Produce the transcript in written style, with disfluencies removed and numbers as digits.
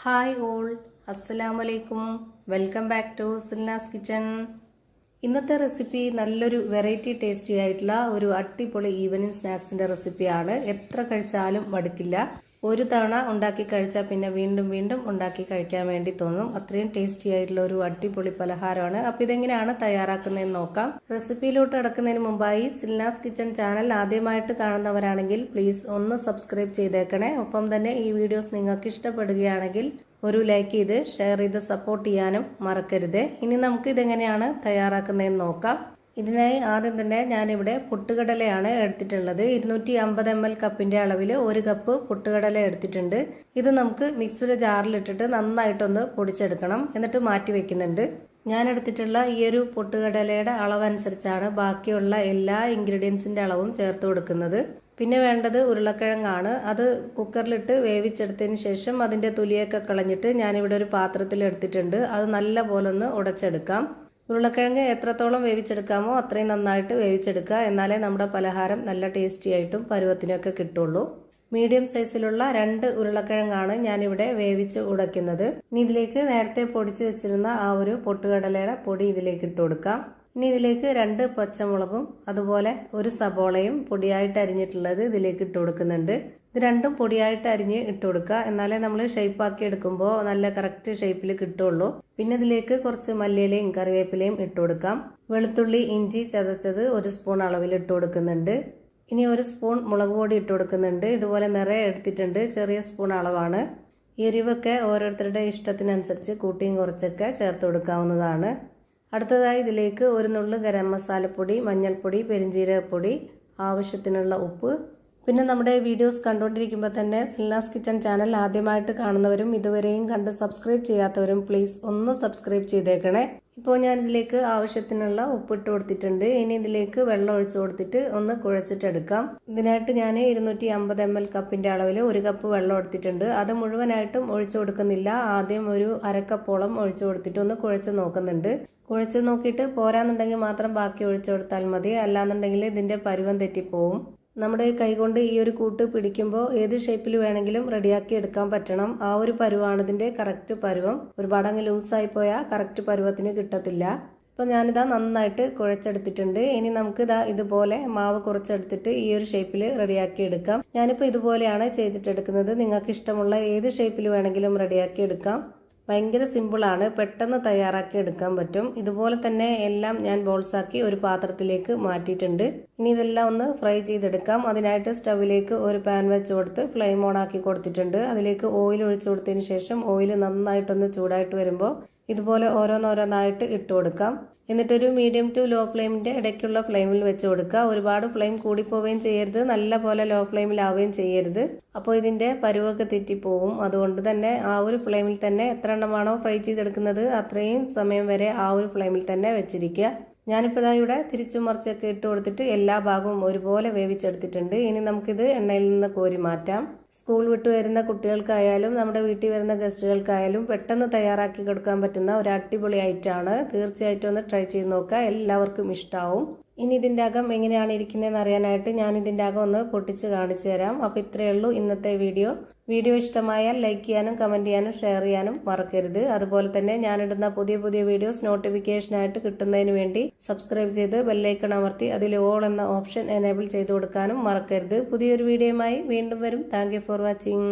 Hi all, അസ്സലാമു അലൈക്കും. Welcome back to Silnas Kitchen. ഇന്നത്തെ റെസിപ്പി നല്ലൊരു വെറൈറ്റി ടേസ്റ്റി ആയിട്ടുള്ള ഒരു അടിപൊളി ഈവനിങ് സ്നാക്സിന്റെ റെസിപ്പിയാണ്. എത്ര കഴിച്ചാലും മടുക്കില്ല. ഒരു തവണ ഉണ്ടാക്കി കഴിച്ചാൽ പിന്നെ വീണ്ടും വീണ്ടും ഉണ്ടാക്കി കഴിക്കാൻ വേണ്ടി തോന്നും. അത്രയും ടേസ്റ്റി ആയിട്ടുള്ള ഒരു അടിപൊളി പലഹാരമാണ്. അപ്പോൾ ഇതെങ്ങനെയാണ് തയ്യാറാക്കുന്നതെന്ന് നോക്കാം. റെസിപ്പിയിലോട്ട് കിടക്കുന്നതിന് മുമ്പായി സിൽനാസ് കിച്ചൺ ചാനൽ ആദ്യമായിട്ട് കാണുന്നവരാണെങ്കിൽ പ്ലീസ് ഒന്ന് സബ്സ്ക്രൈബ് ചെയ്തേക്കണേ. ഒപ്പം തന്നെ ഈ വീഡിയോസ് നിങ്ങൾക്ക് ഇഷ്ടപ്പെടുകയാണെങ്കിൽ ഒരു ലൈക്ക് ചെയ്ത് ഷെയർ ചെയ്ത് സപ്പോർട്ട് ചെയ്യാനും മറക്കരുത്. ഇനി നമുക്ക് ഇതെങ്ങനെയാണ് തയ്യാറാക്കുന്നതെന്ന് നോക്കാം. ഇതിനായി ആദ്യം തന്നെ ഞാനിവിടെ പൊട്ടുകടലയാണ് എടുത്തിട്ടുള്ളത്. 250 ml കപ്പിന്റെ അളവിൽ 1 കപ്പ് പൊട്ടുകടല എടുത്തിട്ടുണ്ട്. ഇത് നമുക്ക് മിക്സിയുടെ ജാറിലിട്ടിട്ട് നന്നായിട്ടൊന്ന് പൊടിച്ചെടുക്കണം. എന്നിട്ട് മാറ്റി വെക്കുന്നുണ്ട്. ഞാൻ എടുത്തിട്ടുള്ള ഈ ഒരു പൊട്ടുകടലയുടെ അളവനുസരിച്ചാണ് ബാക്കിയുള്ള എല്ലാ ഇൻഗ്രീഡിയൻസിന്റെ അളവും ചേർത്ത് കൊടുക്കുന്നത്. പിന്നെ വേണ്ടത് ഉരുളക്കിഴങ്ങാണ്. അത് കുക്കറിലിട്ട് വേവിച്ചെടുത്തതിന് ശേഷം അതിന്റെ തൊലിയൊക്കെ കളഞ്ഞിട്ട് ഞാനിവിടെ ഒരു പാത്രത്തിൽ എടുത്തിട്ടുണ്ട്. അത് നല്ല പോലെ ഒന്ന് ഉടച്ചെടുക്കാം. ഉരുളക്കിഴങ്ങ് എത്രത്തോളം വേവിച്ചെടുക്കാമോ അത്രയും നന്നായിട്ട് വേവിച്ചെടുക്കുക. എന്നാലേ നമ്മുടെ പലഹാരം നല്ല ടേസ്റ്റി ആയിട്ടും പരുവത്തിനൊക്കെ കിട്ടുള്ളൂ. മീഡിയം സൈസിലുള്ള 2 ഉരുളക്കിഴങ്ങാണ് ഞാനിവിടെ വേവിച്ച് ഉടയ്ക്കുന്നത്. ഇനി ഇതിലേക്ക് നേരത്തെ പൊടിച്ചു വെച്ചിരുന്ന ആ ഒരു പൊട്ടുകടലയുടെ പൊടി ഇതിലേക്ക് ഇട്ട് കൊടുക്കാം. ഇനി ഇതിലേക്ക് 2 പച്ചമുളകും അതുപോലെ ഒരു സബോളയും പൊടിയായിട്ട് അരിഞ്ഞിട്ടുള്ളത് ഇതിലേക്ക് ഇട്ട് കൊടുക്കുന്നുണ്ട്. ഇത് രണ്ടും പൊടിയായിട്ട് അരിഞ്ഞ് ഇട്ട് കൊടുക്കുക. എന്നാലേ നമ്മൾ ഷേപ്പാക്കി എടുക്കുമ്പോൾ നല്ല കറക്റ്റ് ഷേപ്പിൽ കിട്ടുള്ളൂ. പിന്നെ ഇതിലേക്ക് കുറച്ച് മല്ലിയിലയും കറിവേപ്പിലയും ഇട്ട് കൊടുക്കാം. വെളുത്തുള്ളി ഇഞ്ചി ചതച്ചത് 1 സ്പൂൺ അളവിൽ ഇട്ട് കൊടുക്കുന്നുണ്ട്. ഇനി 1 സ്പൂൺ മുളക് പൊടി ഇട്ട് കൊടുക്കുന്നുണ്ട്. ഇതുപോലെ നിറയെ എടുത്തിട്ടുണ്ട്. ചെറിയ സ്പൂൺ അളവാണ്. എരിവൊക്കെ ഓരോരുത്തരുടെ ഇഷ്ടത്തിനനുസരിച്ച് കൂട്ടിയും കുറച്ചൊക്കെ ചേർത്ത് കൊടുക്കാവുന്നതാണ്. അടുത്തതായി ഇതിലേക്ക് 1 നുള്ളു ഗരം മസാലപ്പൊടി, മഞ്ഞൾപ്പൊടി, പെരിഞ്ജീരകപ്പൊടി, ആവശ്യത്തിനുള്ള ഉപ്പ്. പിന്നെ നമ്മുടെ വീഡിയോസ് കണ്ടുകൊണ്ടിരിക്കുമ്പോൾ തന്നെ സിൽനാസ് കിച്ചൺ ചാനൽ ആദ്യമായിട്ട് കാണുന്നവരും ഇതുവരെയും കണ്ട് സബ്സ്ക്രൈബ് ചെയ്യാത്തവരും പ്ലീസ് ഒന്ന് സബ്സ്ക്രൈബ് ചെയ്തേക്കണേ. ഇപ്പോൾ ഞാൻ ഇതിലേക്ക് ആവശ്യത്തിനുള്ള ഉപ്പിട്ട് കൊടുത്തിട്ടുണ്ട്. ഇനി ഇതിലേക്ക് വെള്ളം ഒഴിച്ചു കൊടുത്തിട്ട് ഒന്ന് കുഴച്ചിട്ടെടുക്കാം. ഇതിനായിട്ട് ഞാൻ 250 ml കപ്പിന്റെ അളവിൽ 1 കപ്പ് വെള്ളം എടുത്തിട്ടുണ്ട്. അത് മുഴുവനായിട്ടും ഒഴിച്ചു കൊടുക്കുന്നില്ല. ആദ്യം ഒരു അരക്കപ്പോളം ഒഴിച്ചു കൊടുത്തിട്ട് ഒന്ന് കുഴച്ച് നോക്കുന്നുണ്ട്. കുഴച്ച് നോക്കിയിട്ട് പോരാന്നുണ്ടെങ്കിൽ മാത്രം ബാക്കി ഒഴിച്ചു കൊടുത്താൽ മതി. അല്ലാന്നുണ്ടെങ്കിൽ ഇതിന്റെ പരുവം തെറ്റിപ്പോവും. നമ്മുടെ കൈകൊണ്ട് ഈ ഒരു കൂട്ട് പിടിക്കുമ്പോൾ ഏത് ഷേപ്പിൽ വേണമെങ്കിലും റെഡിയാക്കി എടുക്കാൻ പറ്റണം. ആ ഒരു പരുവാണ് ഇതിന്റെ കറക്റ്റ് പരുവം. ഒരുപാടങ്ങ് ലൂസായി പോയാൽ കറക്റ്റ് പരുവത്തിന് കിട്ടത്തില്ല. അപ്പോൾ ഞാനിതാ നന്നായിട്ട് കുഴച്ചെടുത്തിട്ടുണ്ട്. ഇനി നമുക്ക് ഇതുപോലെ മാവ് കുറച്ചെടുത്തിട്ട് ഈ ഒരു ഷേപ്പിൽ റെഡിയാക്കി എടുക്കാം. ഞാനിപ്പോൾ ഇതുപോലെയാണ് ചെയ്തിട്ടെടുക്കുന്നത്. നിങ്ങൾക്ക് ഇഷ്ടമുള്ള ഏത് ഷേപ്പിൽ വേണമെങ്കിലും റെഡിയാക്കി എടുക്കാം. ഭയങ്കര സിമ്പിളാണ്. പെട്ടെന്ന് തയ്യാറാക്കി എടുക്കാൻ പറ്റും. ഇതുപോലെ തന്നെ എല്ലാം ഞാൻ ബോൾസാക്കി ഒരു പാത്രത്തിലേക്ക് മാറ്റിയിട്ടുണ്ട്. ഇനി ഇതെല്ലാം ഒന്ന് ഫ്രൈ ചെയ്തെടുക്കാം. അതിനായിട്ട് സ്റ്റവിലേക്ക് ഒരു പാൻ വെച്ച് കൊടുത്ത് ഫ്ലെയിം ഓൺ ആക്കി കൊടുത്തിട്ടുണ്ട്. അതിലേക്ക് ഓയിൽ ഒഴിച്ചു കൊടുത്തതിന് ശേഷം ഓയിൽ നന്നായിട്ടൊന്ന് ചൂടായിട്ട് വരുമ്പോൾ ഇതുപോലെ ഓരോന്നോരോന്നായിട്ട് ഇട്ട് കൊടുക്കാം. എന്നിട്ടൊരു മീഡിയം ടു ലോ ഫ്ലെയിമിന്റെ ഇടയ്ക്കുള്ള ഫ്ലെയിമിൽ വെച്ച് കൊടുക്കുക. ഒരുപാട് ഫ്ലെയിം കൂടിപ്പോവുകയും ചെയ്യരുത്, നല്ല പോലെ ലോ ഫ്ലെയിമിലാവുകയും ചെയ്യരുത്. അപ്പോൾ ഇതിന്റെ പരുവൊക്കെ തെറ്റിപ്പോവും. അതുകൊണ്ട് തന്നെ ആ ഒരു ഫ്ലെയിമിൽ തന്നെ എത്ര എണ്ണമാണോ ഫ്രൈ ചെയ്തെടുക്കുന്നത് അത്രയും സമയം വരെ ആ ഒരു ഫ്ലെയിമിൽ തന്നെ വെച്ചിരിക്കുക. ഞാനിപ്പോൾ ഇവിടെ തിരിച്ചു മറിച്ചൊക്കെ ഇട്ട് കൊടുത്തിട്ട് എല്ലാ ഭാഗവും ഒരുപോലെ വേവിച്ചെടുത്തിട്ടുണ്ട്. ഇനി നമുക്കിത് എണ്ണയിൽ നിന്ന് കോരി മാറ്റാം. സ്കൂൾ വിട്ട് വരുന്ന കുട്ടികൾക്കായാലും നമ്മുടെ വീട്ടിൽ വരുന്ന ഗസ്റ്റുകൾക്കായാലും പെട്ടെന്ന് തയ്യാറാക്കി കൊടുക്കാൻ പറ്റുന്ന ഒരു അടിപൊളി ഐറ്റമാണ്. തീർച്ചയായിട്ടും ഒന്ന് ട്രൈ ചെയ്ത് നോക്കുക. എല്ലാവർക്കും ഇഷ്ടാവും. ഇനി ഇതിന്റെ അകം എങ്ങനെയാണ് ഇരിക്കുന്നതെന്ന് അറിയാനായിട്ട് ഞാൻ ഇതിന്റെ അകം ഒന്ന് പൊട്ടിച്ച് കാണിച്ചു തരാം. അപ്പോൾ ഇത്രയേ ഉള്ളൂ ഇന്നത്തെ വീഡിയോ. വീഡിയോ ഇഷ്ടമായാൽ ലൈക്ക് ചെയ്യാനും കമന്റ് ചെയ്യാനും ഷെയർ ചെയ്യാനും മറക്കരുത്. അതുപോലെ തന്നെ ഞാനിടുന്ന പുതിയ പുതിയ വീഡിയോസ് നോട്ടിഫിക്കേഷനായിട്ട് കിട്ടുന്നതിന് വേണ്ടി സബ്സ്ക്രൈബ് ചെയ്ത് ബെല്ലൈക്കൺ അമർത്തി അതിൽ ഓൾ എന്ന ഓപ്ഷൻ എനേബിൾ ചെയ്ത് കൊടുക്കാനും മറക്കരുത്. പുതിയൊരു വീഡിയോയുമായി വീണ്ടും വരും. Thank you for watching.